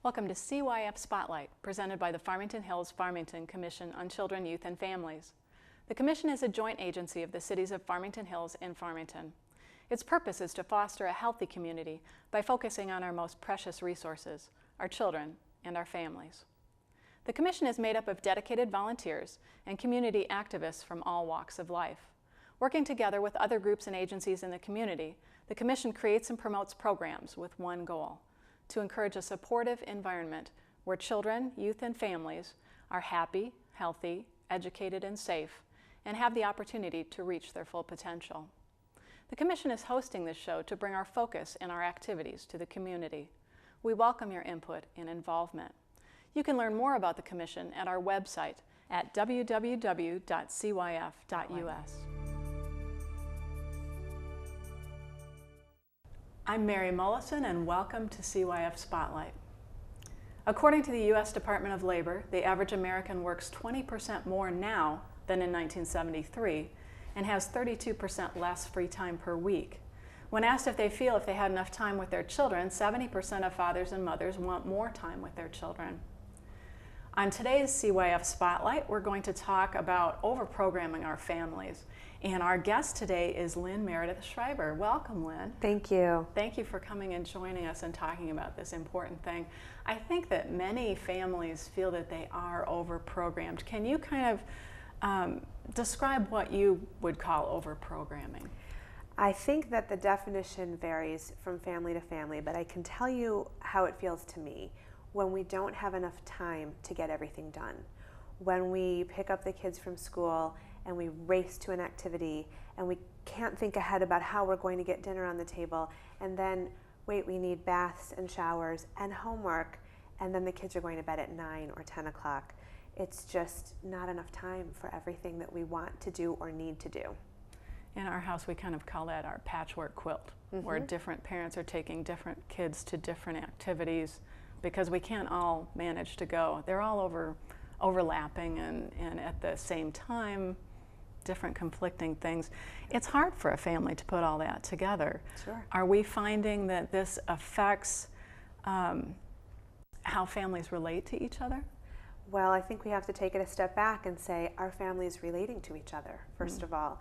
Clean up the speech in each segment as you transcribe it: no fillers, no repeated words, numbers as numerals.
Welcome to CYF Spotlight, presented by the Farmington Hills Farmington Commission on Children, Youth, and Families. The Commission is a joint agency of the cities of Farmington Hills and Farmington. Its purpose is to foster a healthy community by focusing on our most precious resources, our children and our families. The Commission is made up of dedicated volunteers and community activists from all walks of life. Working together with other groups and agencies in the community, the Commission creates and promotes programs with one goal: to encourage a supportive environment where children, youth, and families are happy, healthy, educated, and safe, and have the opportunity to reach their full potential. The Commission is hosting this show to bring our focus and our activities to the community. We welcome your input and involvement. You can learn more about the Commission at our website at www.cyf.us. I'm Mary Mullison, and welcome to CYF Spotlight. According to the U.S. Department of Labor, the average American works 20% more now than in 1973 and has 32% less free time per week. When asked if they feel if they had enough time with their children, 70% of fathers and mothers want more time with their children. On today's CYF Spotlight, we're going to talk about overprogramming our families. And our guest today is Lynn Meredith Schreiber. Welcome, Lynn. Thank you. Thank you for coming and joining us and talking about this important thing. I think that many families feel that they are overprogrammed. Can you kind of describe what you would call overprogramming? I think that the definition varies from family to family, but I can tell you how it feels to me when we don't have enough time to get everything done. When we pick up the kids from school and we race to an activity and we can't think ahead about how we're going to get dinner on the table, and then wait, we need baths and showers and homework, and then the kids are going to bed at 9 or 10 o'clock. It's just not enough time for everything that we want to do or need to do. In our house, we kind of call that our patchwork quilt, where different parents are taking different kids to different activities because we can't all manage to go. They're all overlapping and at the same time, different conflicting things. It's hard for a family to put all that together. Sure. Are we finding that this affects how families relate to each other? Well, I think we have to take it a step back and say, are families relating to each other, first of all?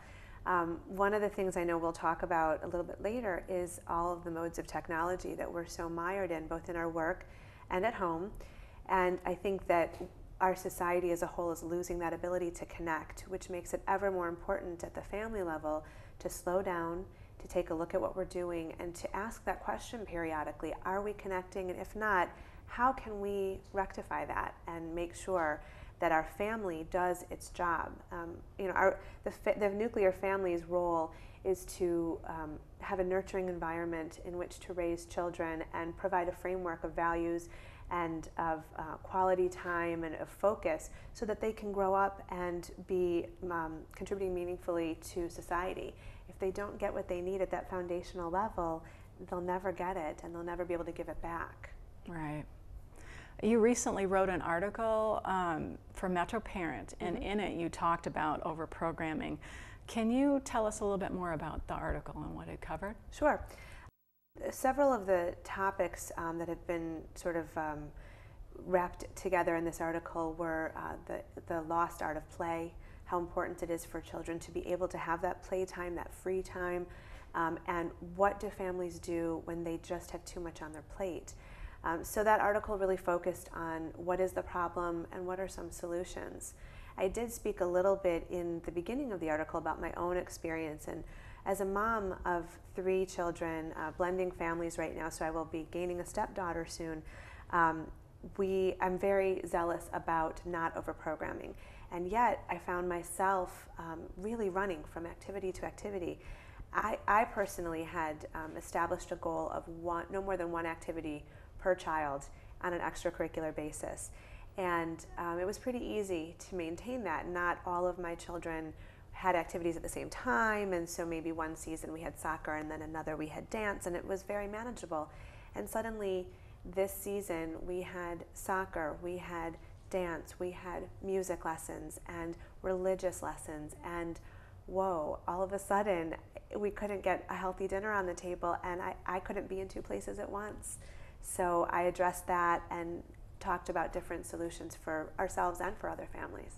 One of the things I know we'll talk about a little bit later is all of the modes of technology that we're so mired in, both in our work and at home. And I think that our society as a whole is losing that ability to connect, which makes it ever more important at the family level to slow down, to take a look at what we're doing, and to ask that question periodically: are we connecting? And if not, how can we rectify that and make sure that our family does its job? The nuclear family's role is to have a nurturing environment in which to raise children and provide a framework of values and of quality time and of focus so that they can grow up and be contributing meaningfully to society. If they don't get what they need at that foundational level, they'll never get it and they'll never be able to give it back. Right. You recently wrote an article for Metro Parent, and in it you talked about overprogramming. Can you tell us a little bit more about the article and what it covered? Sure. Several of the topics that have been sort of wrapped together in this article were the lost art of play, how important it is for children to be able to have that playtime, that free time, and what do families do when they just have too much on their plate. So that article really focused on what is the problem and what are some solutions. I did speak a little bit in the beginning of the article about my own experience, and as a mom of 3 children, blending families right now, so I will be gaining a stepdaughter soon, I'm very zealous about not overprogramming. And yet I found myself really running from activity to activity. I personally had established a goal of no more than 1 activity per child on an extracurricular basis. And it was pretty easy to maintain that. Not all of my children had activities at the same time, and so maybe one season we had soccer and then another we had dance, and it was very manageable. And suddenly this season we had soccer, we had dance, we had music lessons and religious lessons, and whoa, all of a sudden we couldn't get a healthy dinner on the table, and I couldn't be in 2 places at once. So I addressed that and talked about different solutions for ourselves and for other families.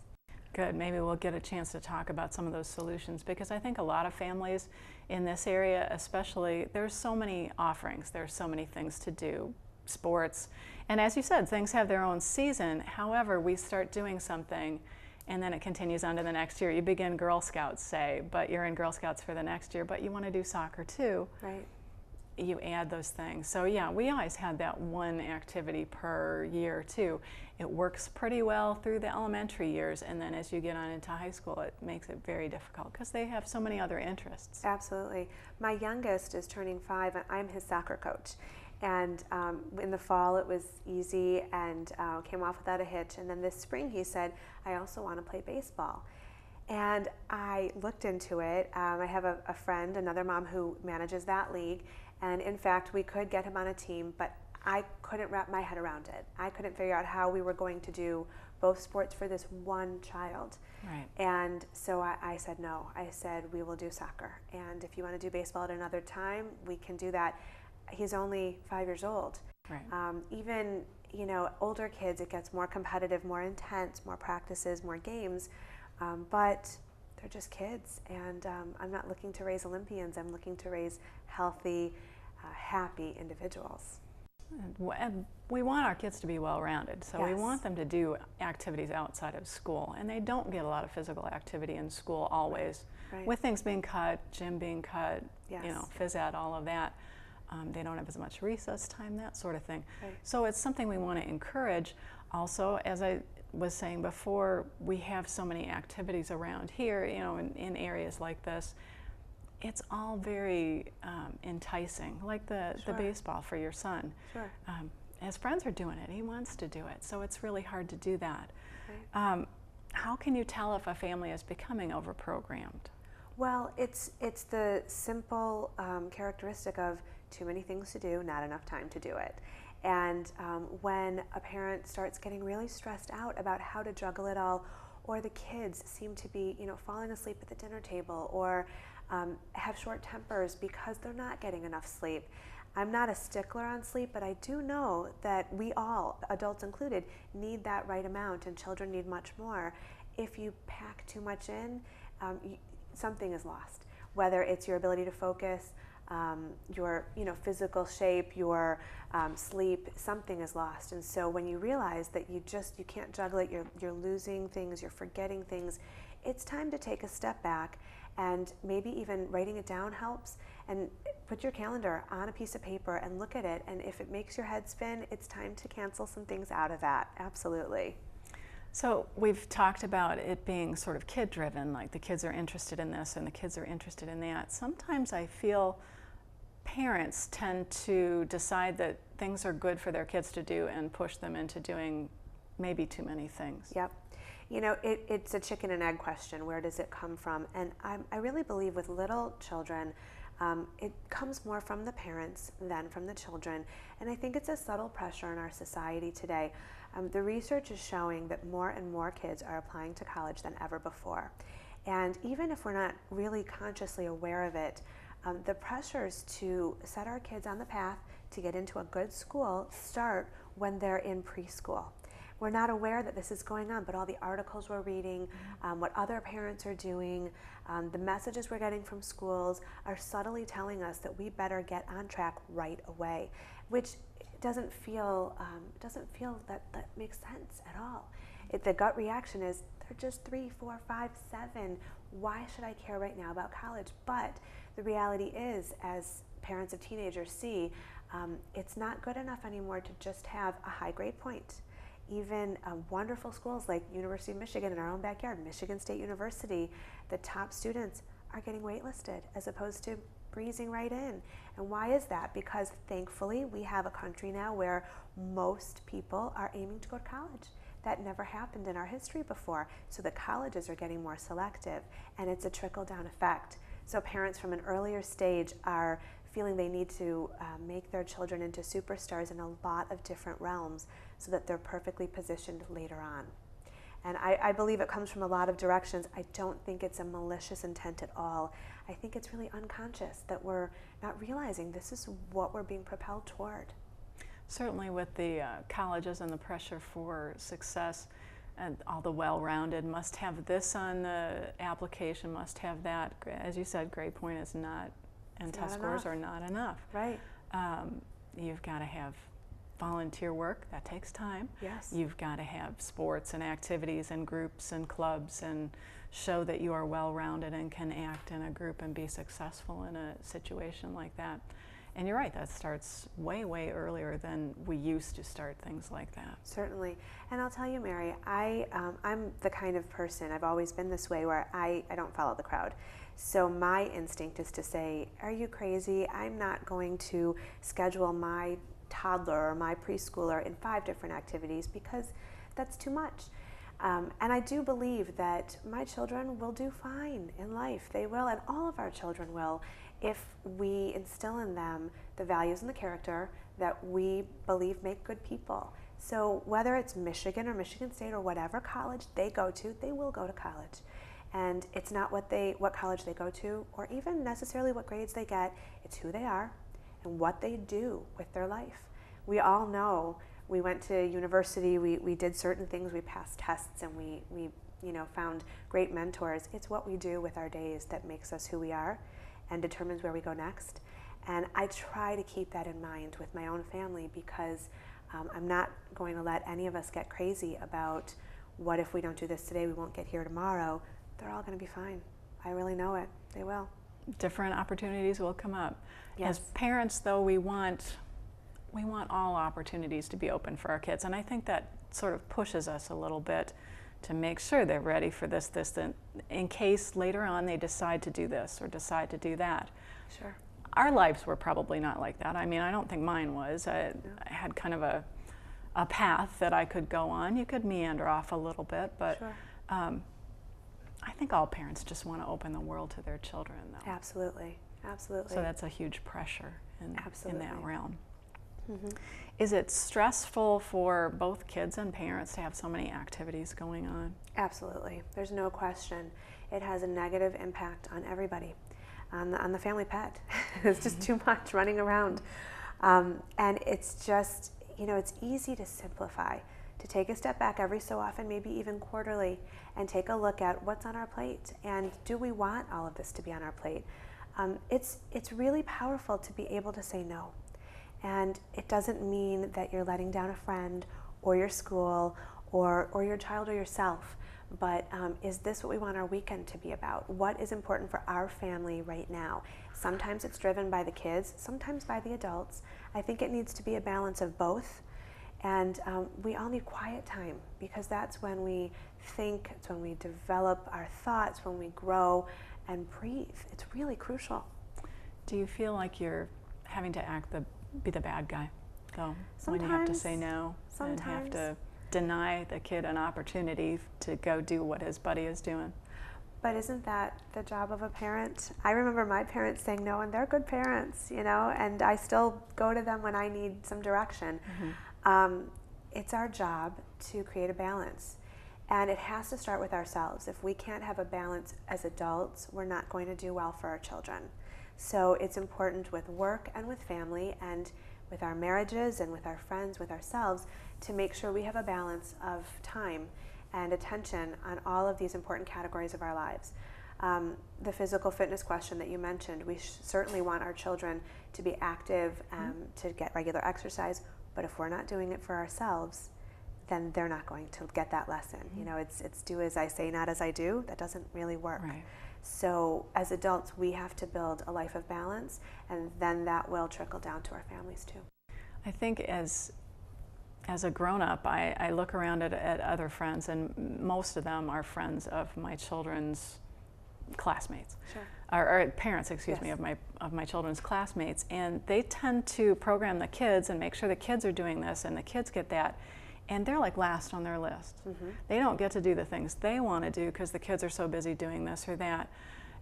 Good. Maybe we'll get a chance to talk about some of those solutions, because I think a lot of families in this area especially, there's so many offerings, there's so many things to do, sports, and as you said, things have their own season. However, we start doing something and then it continues on to the next year. You begin Girl Scouts, say, but you're in Girl Scouts for the next year, but you want to do soccer too. Right. You add those things. So yeah, we always had that one activity per year too. It works pretty well through the elementary years, and then as you get on into high school, it makes it very difficult because they have so many other interests. Absolutely. My youngest is turning 5, and I'm his soccer coach. And in the fall, it was easy and came off without a hitch. And then this spring, he said, I also want to play baseball. And I looked into it. I have a friend, another mom, who manages that league. And in fact, we could get him on a team, but I couldn't wrap my head around it. I couldn't figure out how we were going to do both sports for this one child. Right. And so I said no. I said, we will do soccer. And if you want to do baseball at another time, we can do that. He's only 5 years old. Right. Even, older kids, it gets more competitive, more intense, more practices, more games. But they're just kids, and I'm not looking to raise Olympians. I'm looking to raise healthy, happy individuals. And we want our kids to be well-rounded, so we Yes. want them to do activities outside of school, and they don't get a lot of physical activity in school always. Right. With things being cut, gym being cut, Yes. phys ed, all of that. They don't have as much recess time, that sort of thing. Right. So it's something we want to encourage. Also, as I was saying before, we have so many activities around here, in areas like this. It's all very enticing, like the Sure. baseball for your son. Sure. His friends are doing it, he wants to do it, so it's really hard to do that. Right. How can you tell if a family is becoming overprogrammed? Well, it's the simple characteristic of too many things to do, not enough time to do it. And when a parent starts getting really stressed out about how to juggle it all, or the kids seem to be, falling asleep at the dinner table, or have short tempers because they're not getting enough sleep. I'm not a stickler on sleep, but I do know that we all, adults included, need that right amount, and children need much more. If you pack too much in, something is lost. Whether it's your ability to focus, your physical shape, your sleep, something is lost. And so when you realize that you can't juggle it, you're losing things, you're forgetting things, it's time to take a step back, and maybe even writing it down helps. And put your calendar on a piece of paper and look at it, and if it makes your head spin, it's time to cancel some things out of that. Absolutely. So we've talked about it being sort of kid-driven, like the kids are interested in this and the kids are interested in that. Sometimes I feel parents tend to decide that things are good for their kids to do and push them into doing maybe too many things. Yep. It's a chicken and egg question. Where does it come from? And I really believe with little children, it comes more from the parents than from the children. And I think it's a subtle pressure in our society today. The research is showing that more and more kids are applying to college than ever before. And even if we're not really consciously aware of it, the pressures to set our kids on the path to get into a good school start when they're in preschool. We're not aware that this is going on, but all the articles we're reading, what other parents are doing, the messages we're getting from schools are subtly telling us that we better get on track right away, which doesn't feel that makes sense at all. The gut reaction is, they're just 3, 4, 5, 7. Why should I care right now about college? But the reality is, as parents of teenagers see, it's not good enough anymore to just have a high grade point. Even wonderful schools like University of Michigan in our own backyard, Michigan State University, the top students are getting waitlisted as opposed to breezing right in. And why is that? Because thankfully we have a country now where most people are aiming to go to college. That never happened in our history before. So the colleges are getting more selective, and it's a trickle-down effect. So parents from an earlier stage are feeling they need to make their children into superstars in a lot of different realms so that they're perfectly positioned later on. And I believe it comes from a lot of directions. I don't think it's a malicious intent at all. I think it's really unconscious that we're not realizing this is what we're being propelled toward. Certainly with the colleges and the pressure for success, and all the well-rounded must have this on the application, must have that. As you said, grade point is not, and test scores are not enough. Right. You've got to have volunteer work, that takes time. Yes. You've got to have sports and activities and groups and clubs and show that you are well-rounded and can act in a group and be successful in a situation like that. And you're right, that starts way, way earlier than we used to start things like that. Certainly. And I'll tell you, Mary, I'm the kind of person, I've always been this way, where I don't follow the crowd. So my instinct is to say, are you crazy? I'm not going to schedule my toddler or my preschooler in 5 different activities because that's too much. And I do believe that my children will do fine in life. They will, and all of our children will, if we instill in them the values and the character that we believe make good people. So whether it's Michigan or Michigan State or whatever college they go to, they will go to college. And it's not what college they go to or even necessarily what grades they get, it's who they are and what they do with their life. We all know we went to university, we did certain things, we passed tests, and we found great mentors. It's what we do with our days that makes us who we are and determines where we go next. And I try to keep that in mind with my own family because I'm not going to let any of us get crazy about what if we don't do this today, we won't get here tomorrow. They're all going to be fine. I really know it. They will. Different opportunities will come up. Yes. As parents, though, we want all opportunities to be open for our kids, and I think that sort of pushes us a little bit to make sure they're ready for this, in case later on they decide to do this or decide to do that. Sure. Our lives were probably not like that. I mean, I don't think mine was. I had kind of a path that I could go on. You could meander off a little bit, but sure. I think all parents just want to open the world to their children, though. Absolutely. Absolutely. So that's a huge pressure in that realm. Mm-hmm. Is it stressful for both kids and parents to have so many activities going on? Absolutely. There's no question. It has a negative impact on everybody, on the family pet. It's just too much running around. And it's just, it's easy to simplify, to take a step back every so often, maybe even quarterly, and take a look at what's on our plate. And do we want all of this to be on our plate? It's really powerful to be able to say no. And it doesn't mean that you're letting down a friend or your school or your child or yourself, but is this what we want our weekend to be about? What is important for our family right now? Sometimes it's driven by the kids, sometimes by the adults. I think it needs to be a balance of both. And we all need quiet time because that's when we think, it's when we develop our thoughts, when we grow and breathe. It's really crucial. Do you feel like you're having to be the bad guy, though, sometimes, when you have to say no and have to deny the kid an opportunity to go do what his buddy is doing? But isn't that the job of a parent? I remember my parents saying no, and they're good parents, and I still go to them when I need some direction. Mm-hmm. It's our job to create a balance, and it has to start with ourselves. If we can't have a balance as adults, we're not going to do well for our children. So it's important with work and with family and with our marriages and with our friends, with ourselves, to make sure we have a balance of time and attention on all of these important categories of our lives. The physical fitness question that you mentioned, we certainly want our children to be active, to get regular exercise, but if we're not doing it for ourselves, then they're not going to get that lesson. Mm-hmm. It's do as I say, not as I do. That doesn't really work. Right. So as adults, we have to build a life of balance, and then that will trickle down to our families too. I think as a grown-up, I look around at other friends, and most of them are friends of my children's classmates. Sure. Or parents, excuse Yes. me, of my children's classmates, and they tend to program the kids and make sure the kids are doing this and the kids get that. And they're like last on their list. Mm-hmm. They don't get to do the things they want to do because the kids are so busy doing this or that.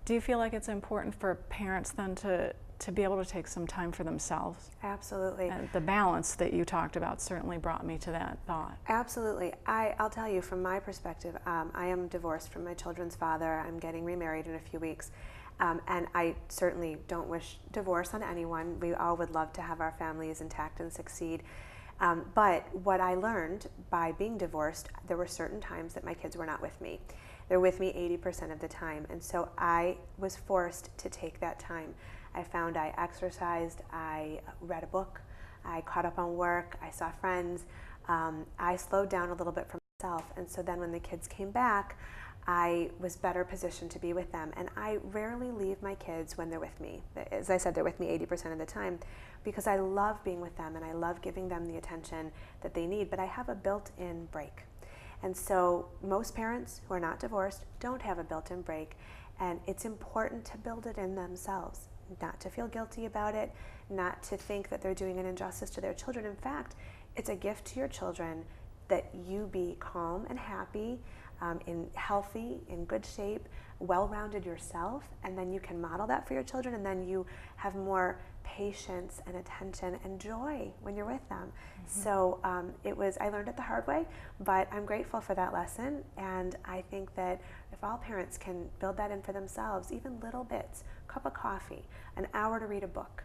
Do you feel like it's important for parents then to be able to take some time for themselves? Absolutely. And the balance that you talked about certainly brought me to that thought. Absolutely. I'll tell you from my perspective, I am divorced from my children's father. I'm getting remarried in a few weeks. And I certainly don't wish divorce on anyone. We all would love to have our families intact and succeed. But what I learned by being divorced, there were certain times that my kids were not with me. They're with me 80% of the time. And so I was forced to take that time. I found I exercised, I read a book, I caught up on work, I saw friends. I slowed down a little bit for myself. And so then when the kids came back, I was better positioned to be with them. And I rarely leave my kids when they're with me. As I said, they're with me 80% of the time because I love being with them and I love giving them the attention that they need, but I have a built-in break. And so most parents who are not divorced don't have a built-in break, and it's important to build it in themselves, not to feel guilty about it, not to think that they're doing an injustice to their children. In fact, it's a gift to your children that you be calm and happy, healthy, in good shape, well-rounded yourself, and then you can model that for your children, and then you have more patience and attention and joy when you're with them. So I learned it the hard way, but I'm grateful for that lesson, and I think that if all parents can build that in for themselves, even little bits, cup of coffee, an hour to read a book,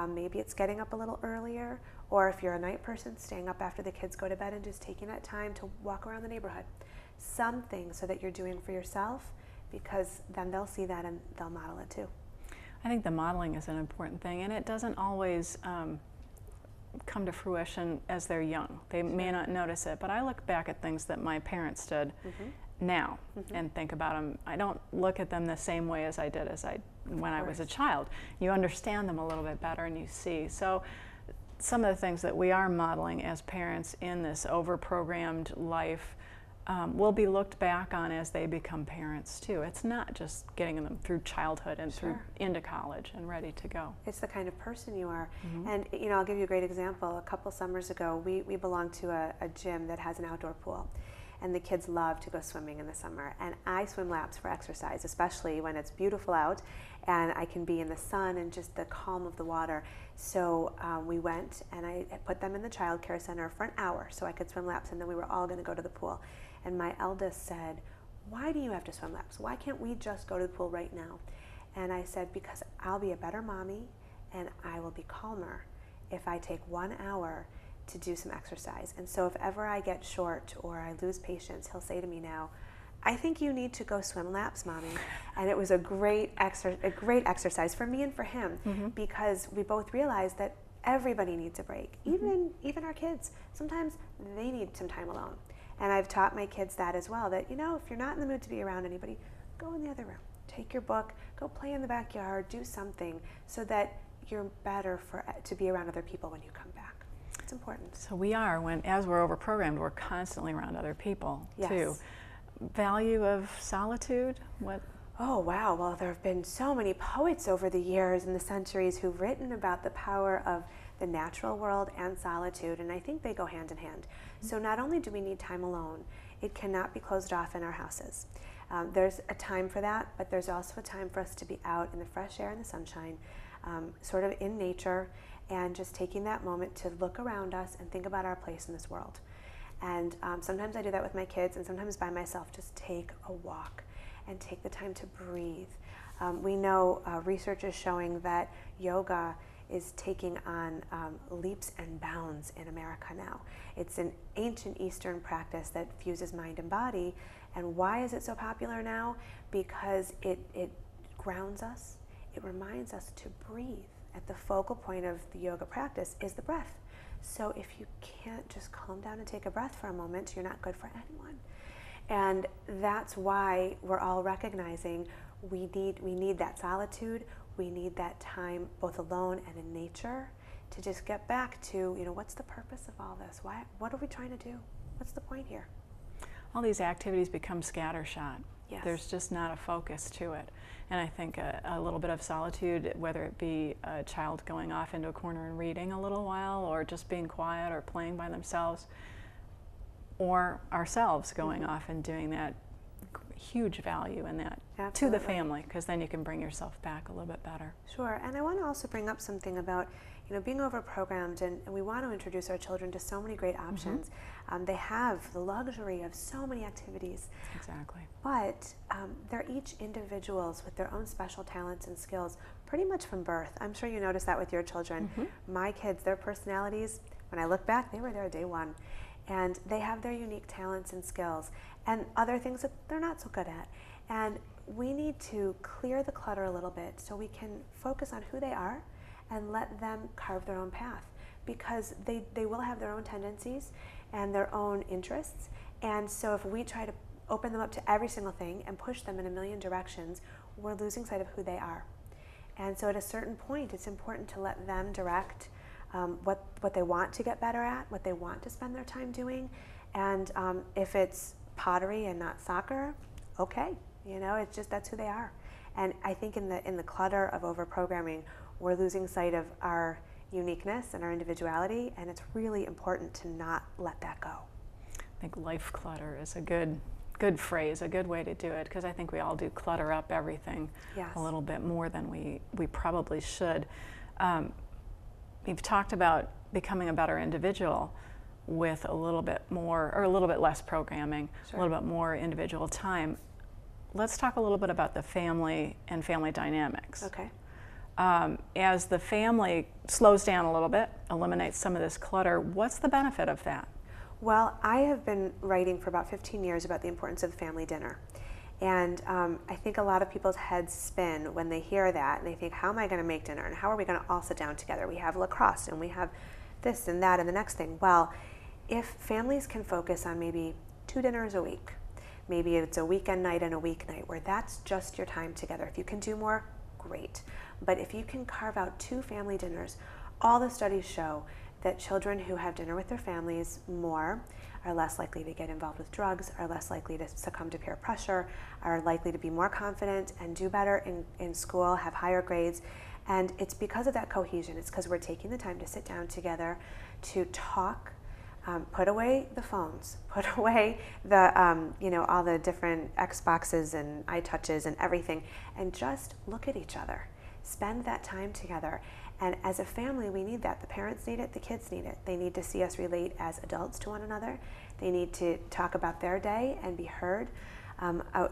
maybe it's getting up a little earlier, or if you're a night person, staying up after the kids go to bed and just taking that time to walk around the neighborhood. Something so that you're doing for yourself, because then they'll see that and they'll model it too. I think the modeling is an important thing, and it doesn't always come to fruition as they're young. They may not notice it, but I look back at things that my parents did now and think about them. I don't look at them the same way as I did when I was a child. You understand them a little bit better and you see. So some of the things that we are modeling as parents in this over-programmed life will be looked back on as they become parents too. It's not just getting them through childhood and through into college and ready to go. It's the kind of person you are. And I'll give you a great example. A couple summers ago, we belong to a gym that has an outdoor pool. And the kids love to go swimming in the summer. And I swim laps for exercise, especially when it's beautiful out and I can be in the sun and just the calm of the water. So we went and I put them in the child care center for an hour so I could swim laps, and then we were all going to go to the pool. And my eldest said, "Why do you have to swim laps? Why can't we just go to the pool right now?" And I said, "Because I'll be a better mommy and I will be calmer if I take 1 hour to do some exercise." And so if ever I get short or I lose patience, he'll say to me now, "I think you need to go swim laps, Mommy." And it was a great exercise for me and for him, because we both realized that everybody needs a break, even our kids. Sometimes they need some time alone. And I've taught my kids that as well, that, if you're not in the mood to be around anybody, go in the other room. Take your book, go play in the backyard, do something so that you're better to be around other people when you come back. It's important. So we are, as we're overprogrammed, we're constantly around other people too. Value of solitude? What? Oh, wow. Well, there have been so many poets over the years and the centuries who've written about the power of the natural world and solitude, and I think they go hand in hand. So not only do we need time alone, it cannot be closed off in our houses. There's a time for that, but there's also a time for us to be out in the fresh air and the sunshine, sort of in nature, and just taking that moment to look around us and think about our place in this world. And sometimes I do that with my kids, and sometimes by myself, just take a walk and take the time to breathe. We know research is showing that yoga is taking on leaps and bounds in America now. It's an ancient Eastern practice that fuses mind and body. And why is it so popular now? Because it grounds us. It reminds us to breathe. At the focal point of the yoga practice is the breath. So if you can't just calm down and take a breath for a moment, you're not good for anyone. And that's why we're all recognizing we need that solitude. We need that time both alone and in nature to just get back to, what's the purpose of all this? What are we trying to do? What's the point here? All these activities become scattershot. Yes. There's just not a focus to it. And I think a little bit of solitude, whether it be a child going off into a corner and reading a little while, or just being quiet or playing by themselves, or ourselves going off and doing that, huge value in that. Absolutely. To the family, because then you can bring yourself back a little bit better. Sure, and I want to also bring up something about being overprogrammed, and we want to introduce our children to so many great options. They have the luxury of so many activities. Exactly. But they're each individuals with their own special talents and skills pretty much from birth. I'm sure you notice that with your children. My kids, their personalities When I look back, they were there day one. And they have their unique talents and skills and other things that they're not so good at. And we need to clear the clutter a little bit so we can focus on who they are and let them carve their own path, because they will have their own tendencies and their own interests. And so if we try to open them up to every single thing and push them in a million directions, we're losing sight of who they are. And so at a certain point, it's important to let them direct what they want to get better at, what they want to spend their time doing. And if it's pottery and not soccer, okay, it's just, that's who they are. And I think in the clutter of over-programming, we're losing sight of our uniqueness and our individuality, and it's really important to not let that go. I think life clutter is a good phrase, a good way to do it, because I think we all do clutter up everything a little bit more than we probably should. We've talked about becoming a better individual with a little bit more, or a little bit less programming, a little bit more individual time. Let's talk a little bit about the family and family dynamics. Okay. As the family slows down a little bit, eliminates some of this clutter, what's the benefit of that? Well, I have been writing for about 15 years about the importance of family dinner. And I think a lot of people's heads spin when they hear that, and they think, how am I going to make dinner? And how are we going to all sit down together? We have lacrosse, and we have this and that and the next thing. Well, if families can focus on maybe 2 dinners a week, maybe it's a weekend night and a weeknight where that's just your time together. If you can do more, great. But if you can carve out 2 family dinners, all the studies show that children who have dinner with their families more are less likely to get involved with drugs, are less likely to succumb to peer pressure, are likely to be more confident and do better in school, have higher grades. And it's because of that cohesion. It's because we're taking the time to sit down together, to talk, put away the phones, put away the, all the different Xboxes and iTouches and everything, and just look at each other. Spend that time together. And as a family, we need that. The parents need it, the kids need it. They need to see us relate as adults to one another. They need to talk about their day and be heard.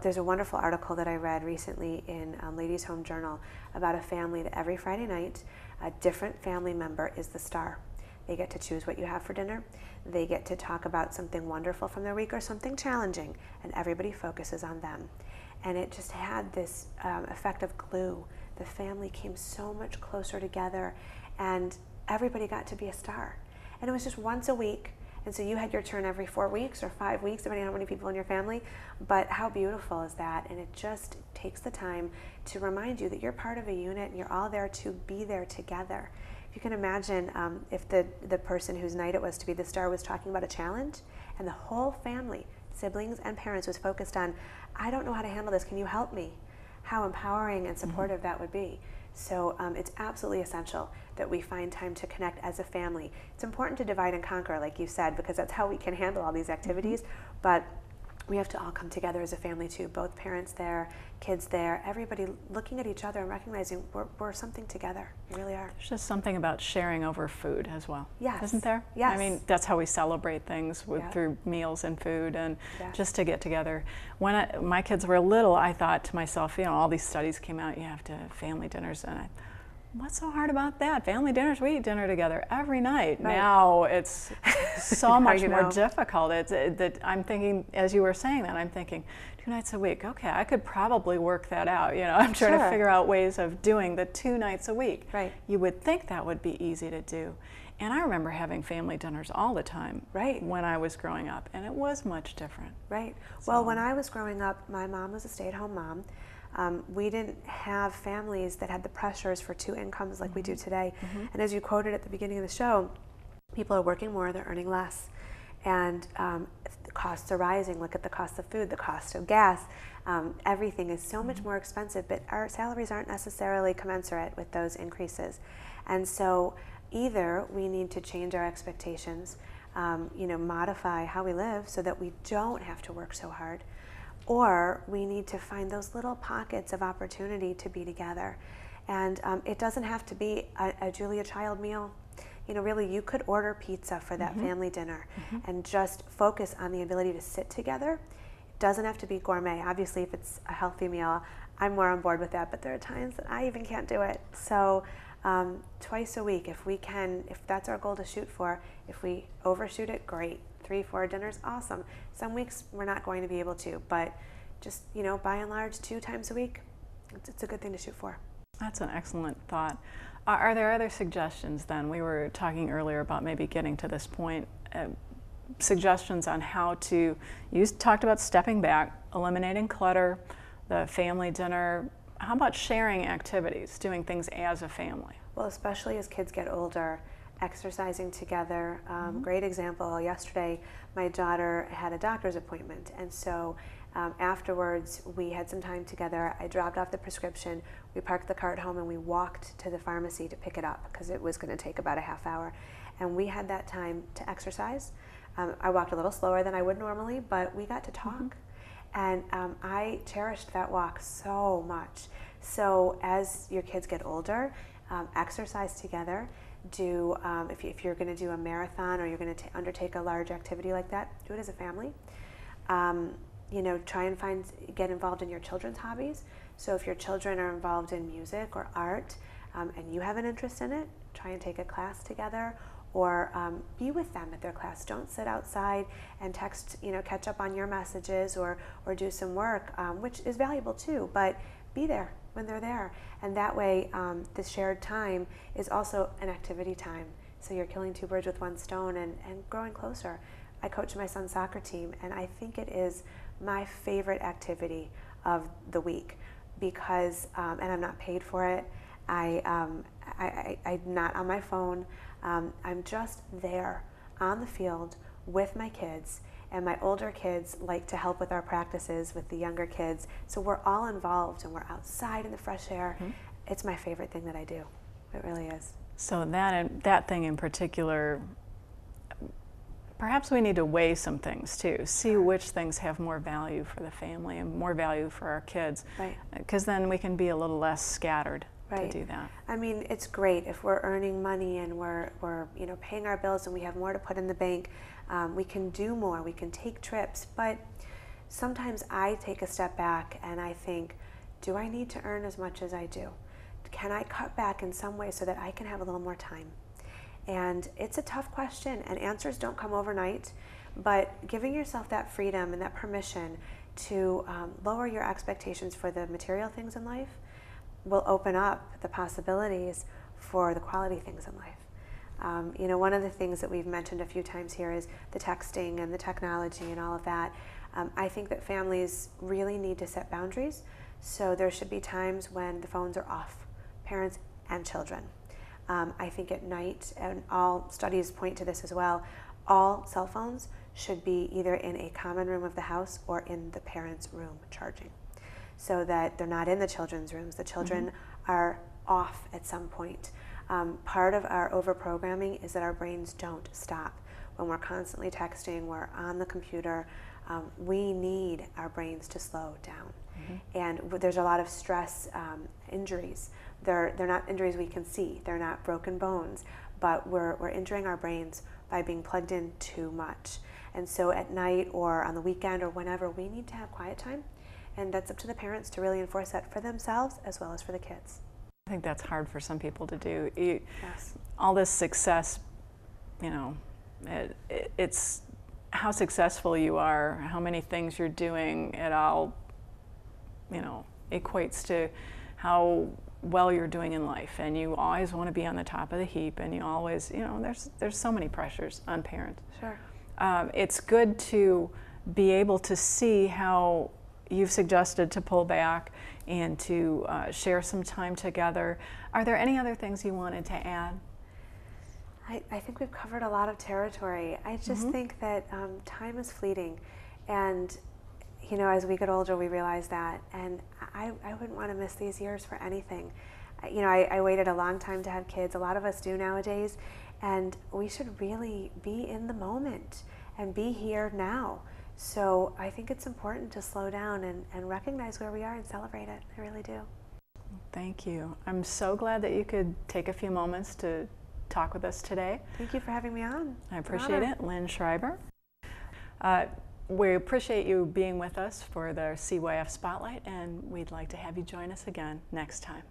There's a wonderful article that I read recently in Ladies' Home Journal about a family that every Friday night, a different family member is the star. They get to choose what you have for dinner. They get to talk about something wonderful from their week or something challenging, and everybody focuses on them. And it just had this effect of glue. The family came so much closer together, and everybody got to be a star. And it was just once a week, and so you had your turn every 4 weeks or 5 weeks, depending on how many people in your family. But how beautiful is that? And it just takes the time to remind you that you're part of a unit, and you're all there to be there together. If you can imagine if the person whose night it was to be the star was talking about a challenge, and the whole family, siblings and parents, was focused on, I don't know how to handle this, can you help me? How empowering and supportive that would be. So it's absolutely essential that we find time to connect as a family. It's important to divide and conquer, like you said, because that's how we can handle all these activities. But we have to all come together as a family too, both parents there, kids there, everybody looking at each other and recognizing we're something together. We really are. There's just something about sharing over food as well. Yes. Isn't there? Yes. I mean, that's how we celebrate things through meals and food, and just to get together. When my kids were little, I thought to myself, all these studies came out, you have to have family dinners, and what's so hard about that? Family dinners, we eat dinner together every night. Right. Now it's so much more difficult. I'm thinking, as you were saying that, I'm thinking 2 nights a week. Okay, I could probably work that out. I'm trying to figure out ways of doing the 2 nights a week. Right. You would think that would be easy to do. And I remember having family dinners all the time when I was growing up, and it was much different. Right. Well, when I was growing up, my mom was a stay-at-home mom. We didn't have families that had the pressures for 2 incomes like we do today. And as you quoted at the beginning of the show, people are working more, they're earning less. And the costs are rising. Look at the cost of food, the cost of gas. Everything is so much more expensive, but our salaries aren't necessarily commensurate with those increases. And so either we need to change our expectations, modify how we live so that we don't have to work so hard, or we need to find those little pockets of opportunity to be together. And it doesn't have to be a Julia Child meal. Really, you could order pizza for that family dinner and just focus on the ability to sit together. It doesn't have to be gourmet. Obviously, if it's a healthy meal, I'm more on board with that, but there are times that I even can't do it. So Twice a week, if we can, if that's our goal to shoot for. If we overshoot it, great. 3-4 dinners, awesome. Some weeks we're not going to be able to, but just, by and large, 2 times a week, it's a good thing to shoot for. That's an excellent thought. Are there other suggestions then? We were talking earlier about maybe getting to this point. Suggestions on how to, you talked about stepping back, eliminating clutter, the family dinner. How about sharing activities, doing things as a family? Well, especially as kids get older, exercising together. Great example, yesterday my daughter had a doctor's appointment, and so afterwards we had some time together. I dropped off the prescription, we parked the car at home, and we walked to the pharmacy to pick it up because it was going to take about a half hour, and we had that time to exercise. I walked a little slower than I would normally, but we got to talk. And I cherished that walk so much. So as your kids get older, exercise together. Do if you're going to do a marathon or you're going to undertake a large activity like that, do it as a family. Try and get involved in your children's hobbies. So if your children are involved in music or art, and you have an interest in it, try and take a class together. Or be with them at their class. Don't sit outside and text, catch up on your messages or do some work, which is valuable too, but be there when they're there. And that way, the shared time is also an activity time. So you're killing 2 birds with 1 stone and growing closer. I coach my son's soccer team, and I think it is my favorite activity of the week because, and I'm not paid for it, I'm not on my phone. I'm just there on the field with my kids, and my older kids like to help with our practices with the younger kids. So we're all involved and we're outside in the fresh air. It's my favorite thing that I do. It really is. So that thing in particular, perhaps we need to weigh some things too. See which things have more value for the family and more value for our kids. Right. Because then we can be a little less scattered. Right. To do that. I mean, it's great if we're earning money and we're paying our bills and we have more to put in the bank. We can do more. We can take trips. But sometimes I take a step back and I think, do I need to earn as much as I do? Can I cut back in some way so that I can have a little more time? And it's a tough question, and answers don't come overnight. But giving yourself that freedom and that permission to lower your expectations for the material things in life will open up the possibilities for the quality things in life. One of the things that we've mentioned a few times here is the texting and the technology and all of that. I think that families really need to set boundaries. So there should be times when the phones are off, parents and children. I think at night, and all studies point to this as well, all cell phones should be either in a common room of the house or in the parents' room charging, so that they're not in the children's rooms. The children are off at some point. Part of our overprogramming is that our brains don't stop. When we're constantly texting, we're on the computer, we need our brains to slow down. And there's a lot of stress injuries. They're not injuries we can see. They're not broken bones, but we're injuring our brains by being plugged in too much. And so at night or on the weekend or whenever, we need to have quiet time. And that's up to the parents to really enforce that for themselves as well as for the kids. I think that's hard for some people to do. Yes. All this success, it's how successful you are, how many things you're doing, it all, equates to how well you're doing in life. And you always want to be on the top of the heap, and you always, there's so many pressures on parents. Sure. It's good to be able to see how you've suggested to pull back and to share some time together. Are there any other things you wanted to add? I think we've covered a lot of territory. I just think that time is fleeting, and as we get older, we realize that. And I wouldn't want to miss these years for anything. I waited a long time to have kids. A lot of us do nowadays, and we should really be in the moment and be here now. So I think it's important to slow down and recognize where we are and celebrate it. I really do. Thank you. I'm so glad that you could take a few moments to talk with us today. Thank you for having me on. I appreciate it. Lynn Schreiber. We appreciate you being with us for the CYF Spotlight, and we'd like to have you join us again next time.